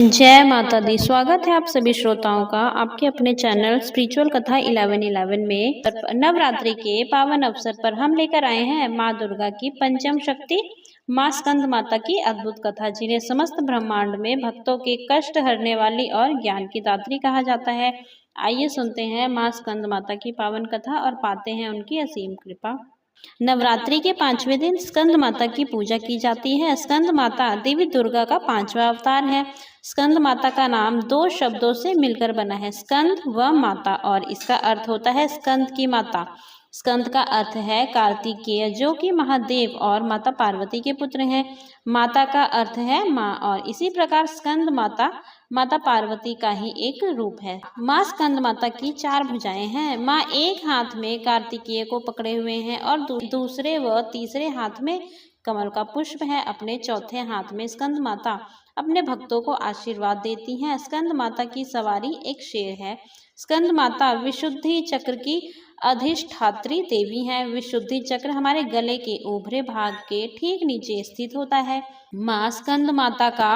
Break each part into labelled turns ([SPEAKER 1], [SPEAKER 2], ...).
[SPEAKER 1] जय माता दी। स्वागत है आप सभी श्रोताओं का आपके अपने चैनल स्पिरिचुअल कथा 1111 में। नवरात्रि के पावन अवसर पर हम लेकर आए हैं माँ दुर्गा की पंचम शक्ति माँ स्कंद माता की अद्भुत कथा, जिन्हें समस्त ब्रह्मांड में भक्तों के कष्ट हरने वाली और ज्ञान की दात्री कहा जाता है। आइए सुनते हैं माँ स्कंद माता की पावन कथा और पाते हैं उनकी असीम कृपा। नवरात्रि के 5वें दिन स्कंद माता की पूजा की जाती है। स्कंद माता देवी दुर्गा का 5वां अवतार है। स्कंद माता का नाम 2 शब्दों से मिलकर बना है, स्कंद व माता, और इसका अर्थ होता है स्कंद की माता। स्कंद का अर्थ है कार्तिकेय, जो कि महादेव और माता पार्वती के पुत्र हैं। माता का अर्थ है माँ, और इसी प्रकार स्कंद माता माता पार्वती का ही एक रूप है। माँ स्कंद माता की 4 भुजाएं हैं। माँ एक हाथ में कार्तिकेय को पकड़े हुए हैं और दूसरे व तीसरे हाथ में कमल का पुष्प है। अपने चौथे हाथ में स्कंद माता अपने भक्तों को आशीर्वाद देती हैं। स्कंद माता की सवारी एक शेर है। स्कंद माता विशुद्धि चक्र की अधिष्ठात्री देवी हैं। विशुद्धि चक्र हमारे गले के ऊपरी भाग के ठीक नीचे स्थित होता है। माँ स्कंद माता का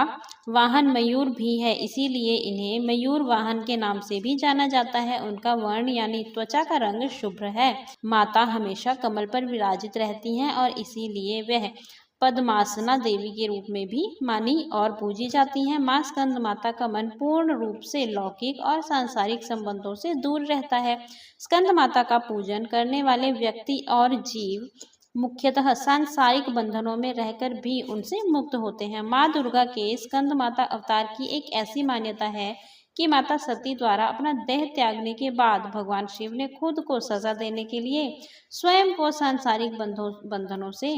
[SPEAKER 1] वाहन मयूर भी है, इसीलिए इन्हें मयूर वाहन के नाम से भी जाना जाता है। उनका वर्ण यानी त्वचा का रंग शुभ्र है। माता हमेशा कमल पर विराजित रहती हैं और इसीलिए वह पद्मासना देवी के रूप में भी मानी और पूजी जाती हैं। माँ स्कंद माता का मन पूर्ण रूप से लौकिक और सांसारिक संबंधों से दूर रहता है। स्कंद माता का पूजन करने वाले व्यक्ति और जीव मुख्यतः सांसारिक बंधनों में रहकर भी उनसे मुक्त होते हैं। माँ दुर्गा के स्कंद माता अवतार की एक ऐसी मान्यता है कि माता सती द्वारा अपना देह त्यागने के बाद भगवान शिव ने खुद को सजा देने के लिए स्वयं को सांसारिक बंधनों से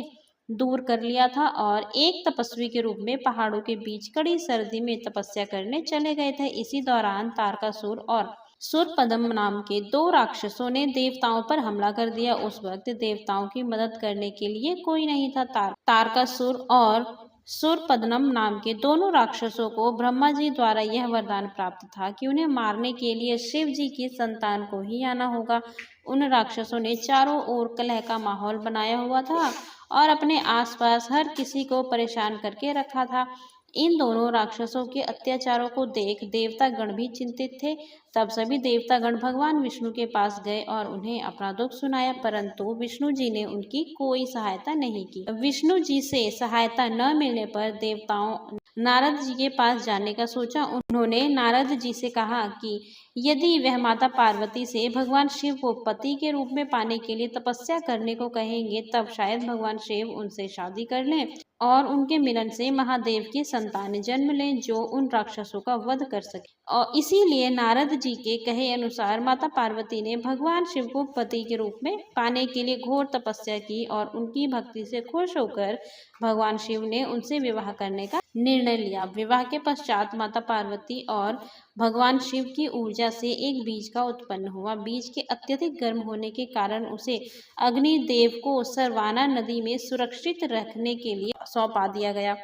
[SPEAKER 1] दूर कर लिया था और एक तपस्वी के रूप में पहाड़ों के बीच कड़ी सर्दी में तपस्या करने चले गए थे। इसी दौरान तारकासुर और सुरपदम नाम के 2 राक्षसों ने देवताओं पर हमला कर दिया। उस वक्त देवताओं की मदद करने के लिए कोई नहीं था। तारकासुर और सुरपदनम नाम के दोनों राक्षसों को ब्रह्मा जी द्वारा यह वरदान प्राप्त था कि उन्हें मारने के लिए शिव जी की संतान को ही आना होगा। उन राक्षसों ने चारों ओर कलह का माहौल बनाया हुआ था और अपने आसपास हर किसी को परेशान करके रखा था। इन दोनों राक्षसों के अत्याचारों को देख देवता गण भी चिंतित थे। तब सभी देवता गण भगवान विष्णु के पास गए और उन्हें अपना दुख सुनाया, परंतु विष्णु जी ने उनकी कोई सहायता नहीं की। विष्णु जी से सहायता न मिलने पर देवताओं नारद जी के पास जाने का सोचा। उन्होंने नारद जी से कहा कि यदि वह माता पार्वती से भगवान शिव को पति के रूप में पाने के लिए तपस्या करने को कहेंगे, तब शायद भगवान शिव उनसे शादी कर लें और उनके मिलन से महादेव की संतान जन्म लें जो उन राक्षसों का वध कर सके। और इसीलिए नारद जी के कहे अनुसार माता पार्वती ने भगवान शिव को पति के रूप में पाने के लिए घोर तपस्या की और उनकी भक्ति से खुश होकर भगवान शिव ने उनसे विवाह करने का निर्णय लिया। विवाह के पश्चात माता पार्वती और भगवान शिव की ऊर्जा से एक बीज का उत्पन्न हुआ। बीज के अत्यधिक गर्म होने के कारण उसे अग्निदेव को सरवाना नदी में सुरक्षित रखने के लिए सौंपा दिया गया।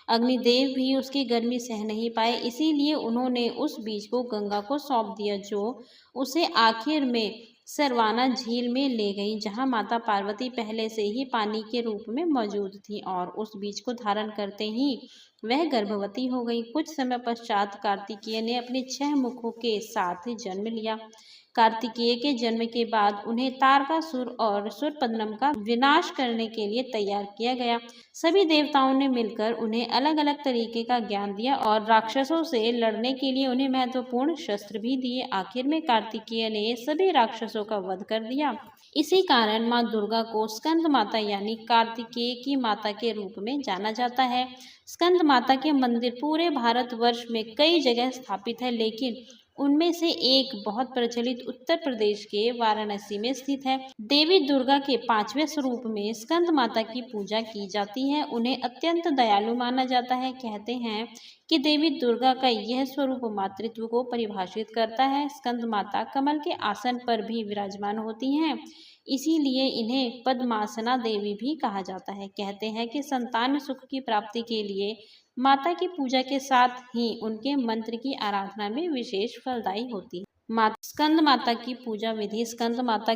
[SPEAKER 1] अग्निदेव भी उसकी गर्मी सह नहीं पाए, इसीलिए उन्होंने उस बीज को गंगा को सौंप दिया, जो उसे आखिर में सरवाना झील में ले गई, जहां माता पार्वती पहले से ही पानी के रूप में मौजूद थी और उस बीज को धारण करते ही वह गर्भवती हो गई। कुछ समय पश्चात कार्तिकेय ने अपने 6 मुखों के साथ जन्म लिया। कार्तिकेय के जन्म के बाद उन्हें तारकासुर और सुरपदनम का विनाश करने के लिए तैयार किया गया। सभी देवताओं ने मिलकर उन्हें अलग अलग तरीके का ज्ञान दिया और राक्षसों से लड़ने के लिए उन्हें महत्वपूर्ण शस्त्र भी दिए। आखिर में कार्तिकेय ने सभी राक्षसों का वध कर दिया। इसी कारण माँ दुर्गा को स्कंद माता यानी कार्तिकेय की माता के रूप में जाना जाता है। स्कंद माता के मंदिर पूरे भारतवर्ष में कई जगह स्थापित है, लेकिन उनमें से एक बहुत प्रचलित उत्तर प्रदेश के वाराणसी में स्थित है। देवी दुर्गा के 5वें स्वरूप में स्कंद माता की पूजा की जाती है। उन्हें अत्यंत दयालु माना जाता है। कहते हैं कि देवी दुर्गा का यह स्वरूप मातृत्व को परिभाषित करता है। स्कंद माता कमल के आसन पर भी विराजमान होती हैं, इसीलिए इन्हें पद्मासना देवी भी कहा जाता है। कहते हैं कि संतान सुख की प्राप्ति के लिए माता की पूजा के साथ ही उनके मंत्र की आराधना में विशेष फलदायी होती है। स्कंद माता की पूजा विधि। स्कंद माता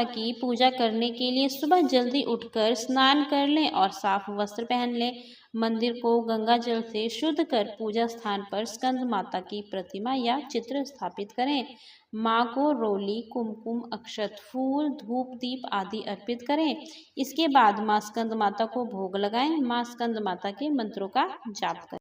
[SPEAKER 1] की पूजा करने के लिए सुबह जल्दी उठकर स्नान कर लें और साफ वस्त्र पहन लें। मंदिर को गंगा जल से शुद्ध कर पूजा स्थान पर स्कंद माता की प्रतिमा या चित्र स्थापित करें। माँ को रोली, कुमकुम, अक्षत, फूल, धूप, दीप आदि अर्पित करें। इसके बाद माँ स्कंद माता को भोग लगाएं। माँ स्कंद माता के मंत्रों का जाप करें।